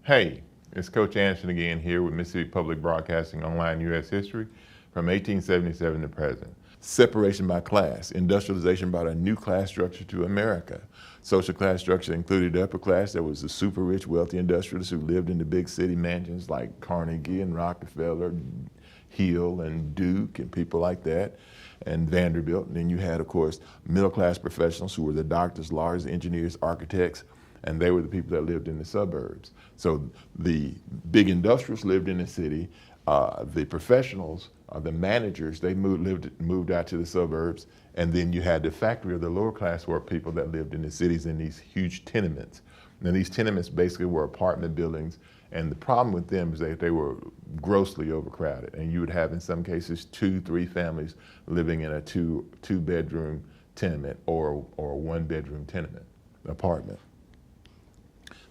Hey, it's Coach Anderson again here with Mississippi Public Broadcasting Online U.S. History from 1877 to present. Separation by class. Industrialization brought a new class structure to America. Social class structure included the upper class that was the super rich, wealthy industrialists who lived in the big city mansions like Carnegie and Rockefeller, Hill and Duke and people like that, and Vanderbilt. And then you had, of course, middle class professionals who were the doctors, lawyers, engineers, architects, and they were the people that lived in the suburbs. So the big industrialists lived in the city. The professionals, the managers, they moved out to the suburbs. And then you had the factory or the lower class work people that lived in the cities in these huge tenements. Now these tenements basically were apartment buildings. And the problem with them is that they were grossly overcrowded. And you would have, in some cases, 2-3 families living in a two-bedroom tenement or a one-bedroom tenement apartment.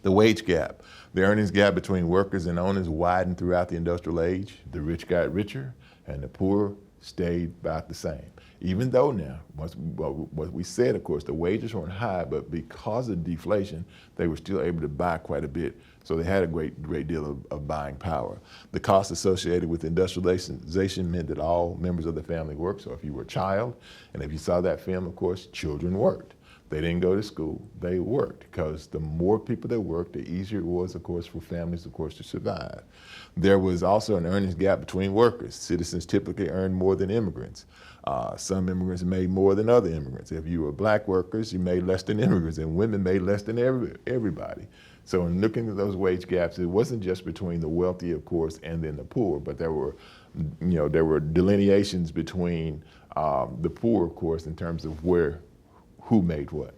The wage gap. The earnings gap between workers and owners widened throughout the industrial age. The rich got richer and the poor stayed about the same. Even though now, what we said, of course, the wages weren't high, but because of deflation, they were still able to buy quite a bit. So they had a great deal of buying power. The cost associated with industrialization meant that all members of the family worked. So if you were a child, and if you saw that film, of course, children worked. They didn't go to school, they worked, because the more people that worked, the easier it was, of course, for families, of course, to survive. There was also an earnings gap between workers. Citizens typically earned more than immigrants. Some immigrants made more than other immigrants. If you were black workers, you made less than immigrants, and women made less than everybody. So in looking at those wage gaps, it wasn't just between the wealthy, of course, and then the poor, but there were delineations between the poor, of course, in terms of who made what.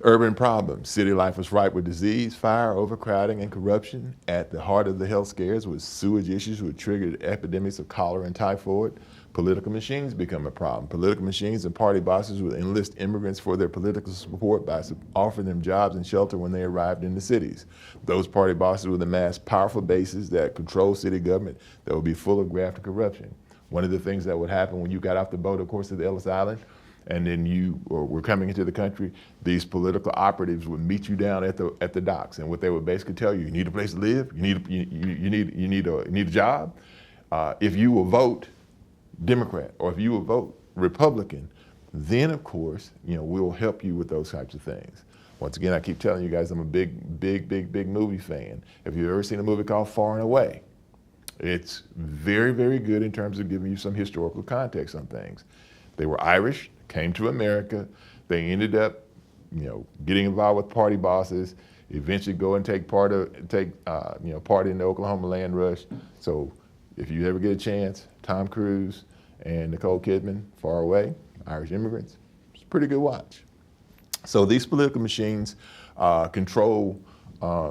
Urban problems. City life was ripe with disease, fire, overcrowding, and corruption. At the heart of the health scares was sewage issues, which triggered epidemics of cholera and typhoid. Political machines become a problem. Political machines and party bosses would enlist immigrants for their political support by offering them jobs and shelter when they arrived in the cities. Those party bosses would amass powerful bases that controlled city government that would be full of graft and corruption. One of the things that would happen when you got off the boat, of course, at Ellis Island, and then you were coming into the country, these political operatives would meet you down at the docks, and what they would basically tell you: you need a place to live, you need a job. If you will vote Democrat or if you will vote Republican, then of course we'll help you with those types of things. Once again, I keep telling you guys, I'm a big movie fan. If you've ever seen a movie called Far and Away, it's very good in terms of giving you some historical context on things. They were Irish, came to America. They ended up, getting involved with party bosses. Eventually, go and take part in the Oklahoma land rush. So, if you ever get a chance, Tom Cruise and Nicole Kidman, Far Away, Irish immigrants. It's a pretty good watch. So these political machines control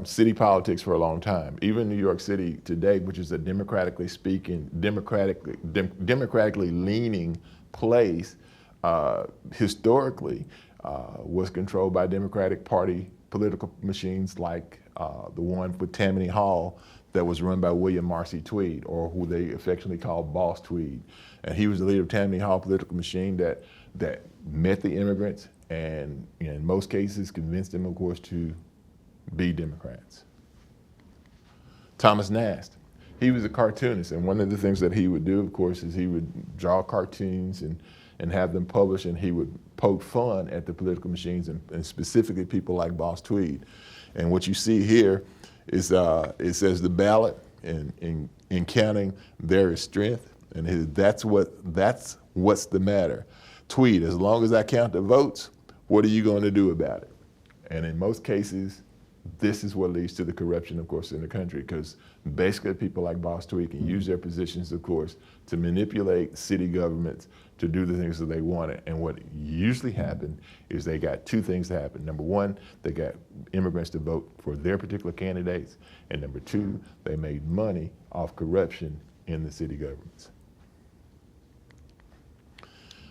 city politics for a long time. Even New York City today, which is a democratically leaning place, historically was controlled by Democratic Party political machines like the one with Tammany Hall that was run by William Marcy Tweed, or who they affectionately called Boss Tweed. And he was the leader of Tammany Hall political machine that met the immigrants and in most cases convinced them, of course, to be Democrats. Thomas Nast. He was a cartoonist, and one of the things that he would do, of course, is he would draw cartoons and have them published, and he would poke fun at the political machines and specifically people like Boss Tweed. And what you see here is it says the ballot in counting there is strength, and that's what's the matter. Tweed, as long as I count the votes, what are you going to do about it? And in most cases, this is what leads to the corruption, of course, in the country, because basically people like Boss Tweed can use their positions, of course, to manipulate city governments to do the things that they wanted. And what usually happened is they got two things to happen. Number one, they got immigrants to vote for their particular candidates. And number two, they made money off corruption in the city governments.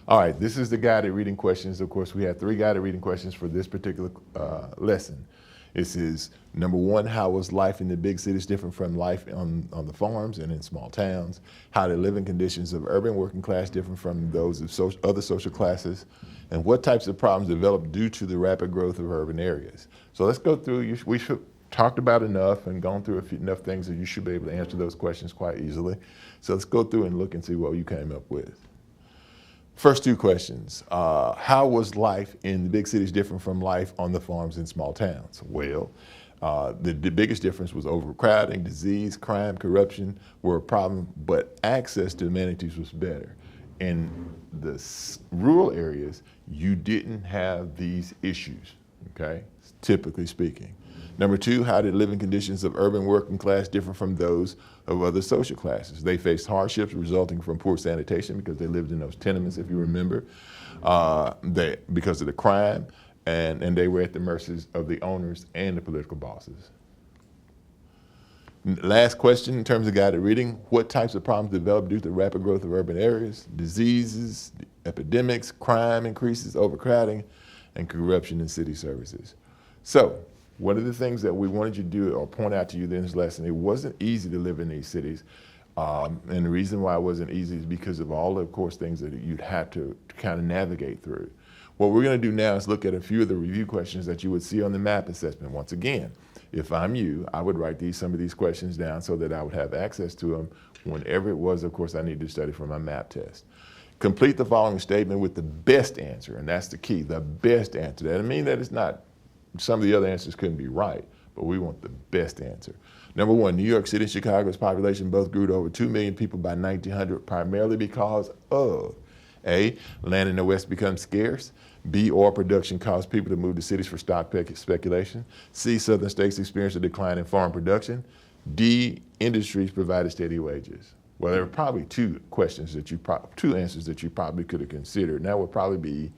All right, this is the guided reading questions. Of course, we have 3 guided reading questions for this particular lesson. This is number 1, how was life in the big cities different from life on the farms and in small towns? How the living conditions of urban working class different from those of other social classes? And what types of problems developed due to the rapid growth of urban areas? So let's go through, we should talked about enough and gone through enough things that you should be able to answer those questions quite easily. So let's go through and look and see what you came up with. First two questions. How was life in the big cities different from life on the farms in small towns? Well, the biggest difference was overcrowding, disease, crime, corruption were a problem, but access to amenities was better. In the rural areas, you didn't have these issues, okay, typically speaking. Number two, how did living conditions of urban working class differ from those of other social classes? They faced hardships resulting from poor sanitation because they lived in those tenements, if you remember, because of the crime, and they were at the mercies of the owners and the political bosses. Last question in terms of guided reading, what types of problems developed due to the rapid growth of urban areas? Diseases, epidemics, crime increases, overcrowding, and corruption in city services. So, one of the things that we wanted you to do or point out to you in this lesson, it wasn't easy to live in these cities. And the reason why it wasn't easy is because of all the, of course, things that you'd have to kind of navigate through. What we're going to do now is look at a few of the review questions that you would see on the map assessment. Once again, if I'm you, I would write some of these questions down so that I would have access to them whenever it was, of course, I need to study for my map test. Complete the following statement with the best answer, and that's the key, the best answer. That doesn't mean that it's not, some of the other answers couldn't be right, but we want the best answer. Number one, New York City and Chicago's population both grew to over 2 million people by 1900, primarily because of A, land in the West becomes scarce. B, oil production caused people to move to cities for stock speculation. C, southern states experienced a decline in farm production. D, industries provided steady wages. Well, there are probably two answers that you probably could have considered. And that would probably be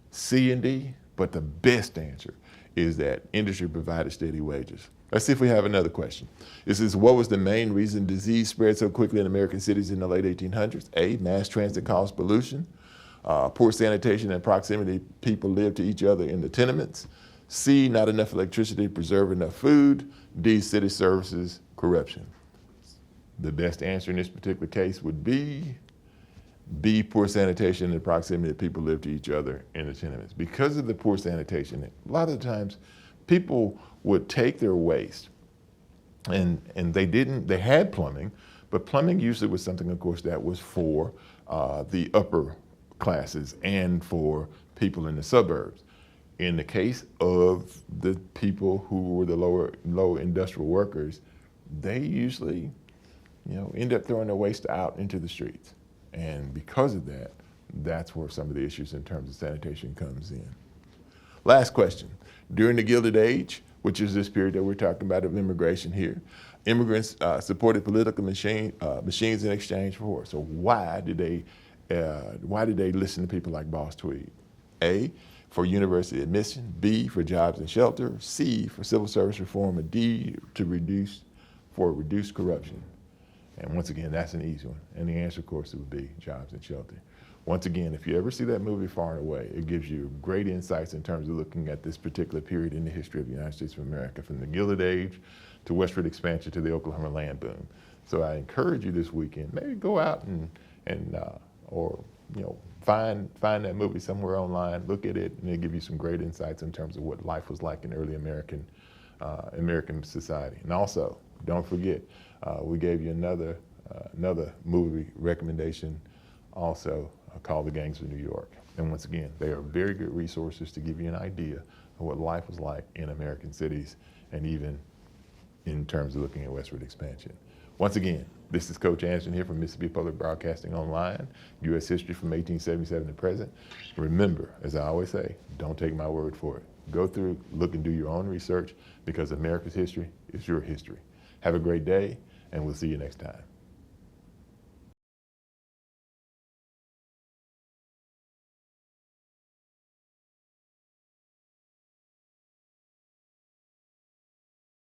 C and D, but the best answer is that industry provided steady wages. Let's see if we have another question. This is, what was the main reason disease spread so quickly in American cities in the late 1800s? A, mass transit caused pollution. Poor sanitation and proximity, people lived to each other in the tenements. C, not enough electricity to preserve enough food. D, city services, corruption. The best answer in this particular case would be B, poor sanitation and proximity, people lived to each other in the tenements. Because of the poor sanitation, a lot of the times people would take their waste and they had plumbing, but plumbing usually was something, of course, that was for the upper classes and for people in the suburbs. In the case of the people who were the low industrial workers, they usually, end up throwing their waste out into the streets. And because of that, that's where some of the issues in terms of sanitation comes in. Last question. During the Gilded Age, which is this period that we're talking about of immigration here, immigrants supported political machines in exchange for war. So why did they listen to people like Boss Tweed? A, for university admission. B, for jobs and shelter. C, for civil service reform. And D, for reduced corruption. And once again, that's an easy one. And the answer, of course, would be jobs and shelter. Once again, if you ever see that movie Far and Away, it gives you great insights in terms of looking at this particular period in the history of the United States of America, from the Gilded Age to westward expansion to the Oklahoma land boom. So I encourage you this weekend, maybe go out or find that movie somewhere online, look at it, and it'll give you some great insights in terms of what life was like in early American society. And also, don't forget, we gave you another movie recommendation, also called The Gangs of New York. And once again, they are very good resources to give you an idea of what life was like in American cities, and even in terms of looking at westward expansion. Once again, this is Coach Anderson here from Mississippi Public Broadcasting Online, U.S. history from 1877 to present. Remember, as I always say, don't take my word for it. Go through, look and do your own research, because America's history is your history. Have a great day, and we'll see you next time.